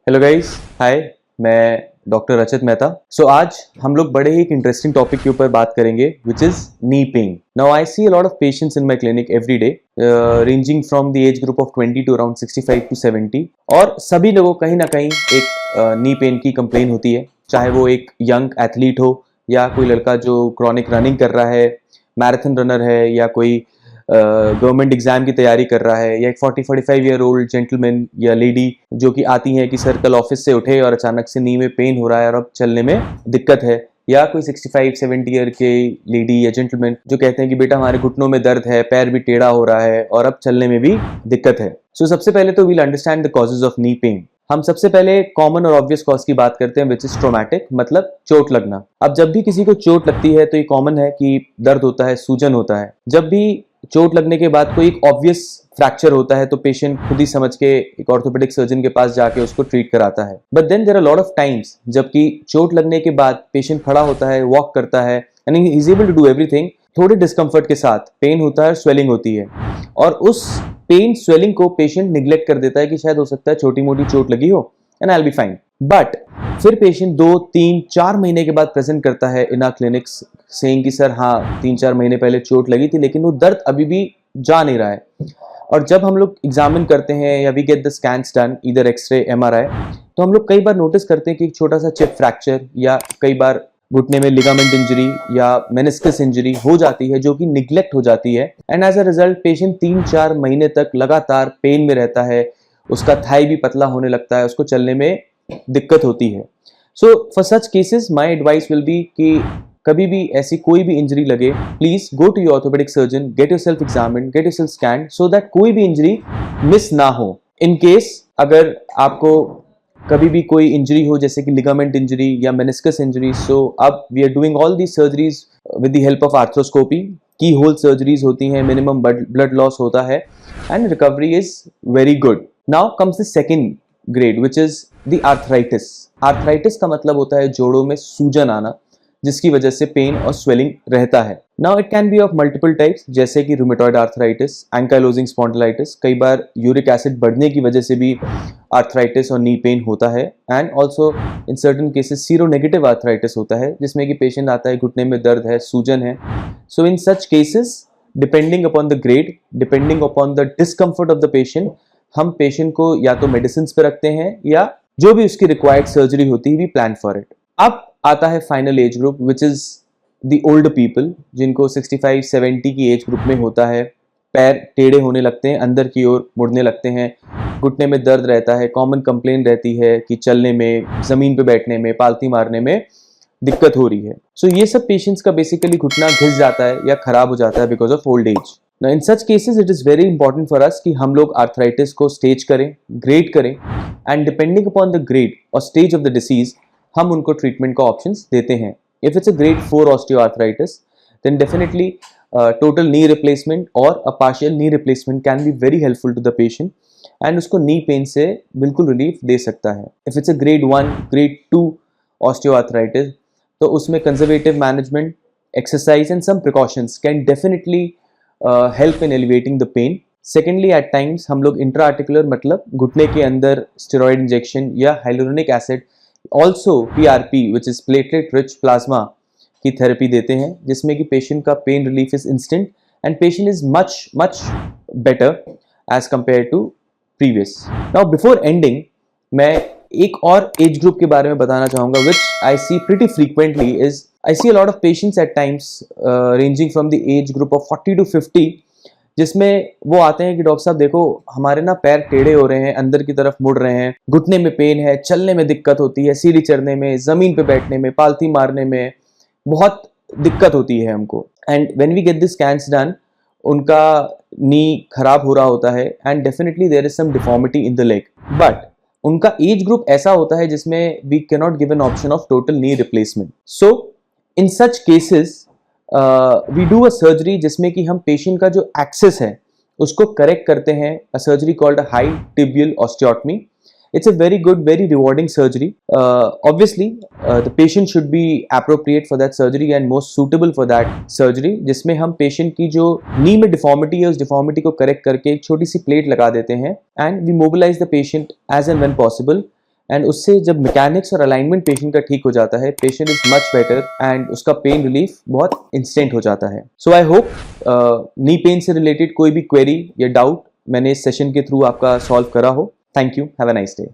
Hello guys, हाय। मैं doctor रचित मेहता। आज हम लोग बड़े ही एक इंटरेस्टिंग टॉपिक के ऊपर बात करेंगे which is knee pain. Now I see a lot of patients in my clinic every day, ranging from the age group of 20 to around 65 to 70, और सभी लोगों को कहीं ना कहीं एक नी पेन की कंप्लेन होती है। चाहे वो एक यंग एथलीट हो या कोई लड़का जो क्रॉनिक रनिंग कर रहा है, मैराथन रनर है, या कोई गवर्नमेंट एग्जाम की तैयारी कर रहा है, या एक 40-45 ईयर ओल्ड जेंटलमैन या लेडी जो कि आती है कि सर कल ऑफिस से उठे और अचानक से नी में पेन हो रहा है और अब चलने में दिक्कत है, या कोई 65-70 ईयर के लेडी या जेंटलमैन जो कहते हैं कि बेटा हमारे घुटनों में दर्द है, पैर भी टेढ़ा हो रहा है और अब चलने में भी दिक्कत है। सबसे पहले तो we'll understand the causes of knee pain. हम सबसे पहले कॉमन और ऑब्वियस कॉज की बात करते हैं विच इज ट्रोमैटिक, मतलब चोट लगना। अब जब भी किसी को चोट लगती है तो ये कॉमन है कि दर्द होता है, सूजन होता है। जब भी चोट लगने के बाद कोई एक ऑब्वियस फ्रैक्चर होता है तो पेशेंट खुद ही समझ के एक ऑर्थोपेडिक सर्जन के पास जाके उसको ट्रीट कराता है। But then there are lot of times जबकि चोट लगने के बाद पेशेंट खड़ा होता है, वॉक करता है and he is able to do everything, थोड़े डिस्कम्फर्ट के साथ पेन होता है, स्वेलिंग होती है, और उस पेन स्वेलिंग को पेशेंट निग्लेक्ट कर देता है कि शायद हो सकता है छोटी मोटी चोट लगी हो and I will be fine. But फिर पेशेंट 2-3-4 महीने के बाद प्रेजेंट करता है इन आवर क्लिनिक्स सेइंग कि सर हाँ 3-4 महीने पहले चोट लगी थी लेकिन वो दर्द अभी भी जा नहीं रहा है। और जब हम लोग एग्जामिन करते हैं या we get the scans done, इधर एक्सरे, एमआरआई, तो हम लोग कई बार नोटिस करते हैं कि एक छोटा सा चिप फ्रैक्चर या कई बार घुटने में लिगामेंट इंजरी या मेनिस्कस इंजरी हो जाती है जो कि निग्लेक्ट हो जाती है and as a result patient 3-4 महीने तक लगातार पेन में रहता है, उसका थाई भी पतला होने लगता है, उसको चलने में दिक्कत होती है। So for such cases my advice will be कि कभी भी ऐसी कोई भी इंजरी लगे, please go to your orthopaedic surgeon, get yourself examined, get yourself scanned so that कोई भी इंजरी मिस ना हो। इन केस अगर आपको कभी भी कोई इंजरी हो जैसे कि लिगामेंट इंजरी या मेनिस्कस इंजरी, सो अब we are doing all the surgeries with the help of arthroscopy. Keyhole surgeries होती हैं, मिनिमम ब्लड लॉस होता है and recovery is very good. Now comes the second grade which is the arthritis. Arthritis का मतलब होता है जोड़ों में सूजन आना जिसकी वजह से पेन और स्वेलिंग रहता है। Now it can be of multiple types जैसे कि रूमेटॉइड आर्थराइटिस, एंकाइलोजिंग स्पॉन्डिलाइटिस, कई बार यूरिक एसिड बढ़ने की वजह से भी आर्थराइटिस और नी पेन होता है, and also in certain cases seronegative arthritis होता है जिसमें कि पेशेंट आता है घुटने में दर्द है, सूजन है। So in such cases depending upon the grade, depending upon the discomfort of the patient, हम पेशेंट को या तो मेडिसिन पे रखते हैं या जो भी उसकी रिक्वायर्ड सर्जरी होती है वी प्लान फॉर इट। अब आता है final age group which is the old people, जिनको 65-70 की एज ग्रुप में होता है, पैर टेढ़े होने लगते हैं, अंदर की ओर मुड़ने लगते हैं, घुटने में दर्द रहता है, कॉमन कंप्लेन रहती है कि चलने में, जमीन पे बैठने में, पालती मारने में दिक्कत हो रही है। सो ये सब पेशेंट्स का बेसिकली घुटना घिस जाता है या खराब हो जाता है because of old age. Now, in such cases it is very important for us कि हम लोग आर्थराइटिस को स्टेज करें, ग्रेड करें, and depending upon the grade और स्टेज ऑफ द डिसीज हम उनको ट्रीटमेंट का ऑप्शंस देते हैं। If it's a grade 4 osteoarthritis then definitely total knee replacement और a partial knee replacement can be very helpful to the patient and उसको knee pain से बिल्कुल रिलीफ दे सकता है। If it's a grade 1, grade 2 osteoarthritis तो उसमें conservative management, exercise and some precautions can definitely help in alleviating the pain. Secondly, at times हम लोग इंट्राआर्टिकुलर मतलब घुटने के अंदर स्टेरॉइड इंजेक्शन या hyaluronic acid, also PRP which is platelet rich plasma की थेरेपी देते हैं जिसमें कि पेशेंट का pain relief is instant and patient is much better as compare to previous. Now before ending मैं एक और एज ग्रुप के बारे में बताना चाहूँगा which I see pretty frequently is I see a lot of patients at times ranging from the age group of 40 to 50 जिसमें वो आते हैं कि डॉक्टर साहब देखो हमारे ना पैर टेढ़े हो रहे हैं, अंदर की तरफ मुड़ रहे हैं, घुटने में पेन है, चलने में दिक्कत होती है, सीढ़ी चढ़ने में, जमीन पे बैठने में, पालती मारने में बहुत दिक्कत होती है हमको। And when we get the scans done उनका नी खराब हो रहा होता है and definitely there is some deformity in the leg, but उनका एज ग्रुप ऐसा होता है जिसमें we can not give an option of total knee replacement. So in such cases we do a surgery जिसमें कि हम पेशेंट का जो एक्सेस है उसको करेक्ट करते हैं, a surgery called high tibial osteotomy. It's a very good, very rewarding surgery. Obviously the patient should be appropriate for that surgery and most suitable for that surgery, जिसमें हम patient की जो नी में deformity है उस deformity को correct करके एक छोटी सी प्लेट लगा देते हैं and we mobilise the patient as and when possible and उससे जब मैकेनिक्स और अलाइनमेंट पेशेंट का ठीक हो जाता है, patient is much better and उसका पेन रिलीफ बहुत इंस्टेंट हो जाता है. सो आई होप नी पेन से रिलेटेड कोई भी क्वेरी या डाउट मैंने इस सेशन के थ्रू आपका सॉल्व करा हो. Thank you. Have a nice day.